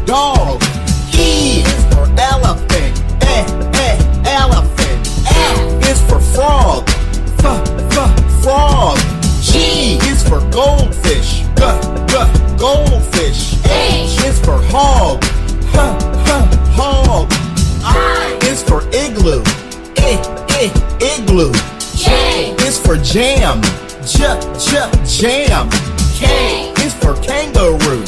dog. E is for elephant. Elephant. F is for frog. Frog. G is for goldfish. Goldfish. H is for hog. Hog. I is for igloo. Igloo. J is for jam. Jam. K is for kangaroo.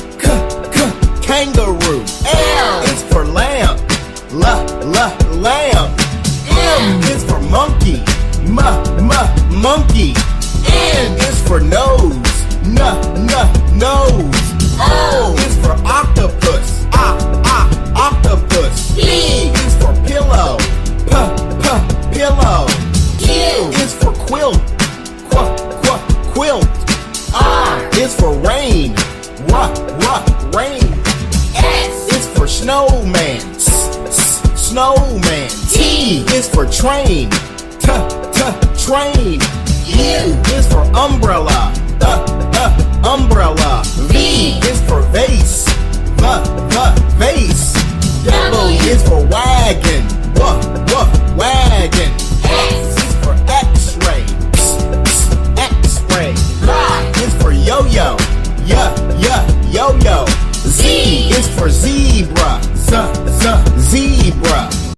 Kangaroo. L is for lamb. Lamb. M is for monkey. Monkey. N is for nose. Nose. O is for octopus. Octopus. P is for pillow. Pillow. Q is for quilt. Quilt. R is for rain. Rain. S is for snowman. Snowman. T is for train. Train.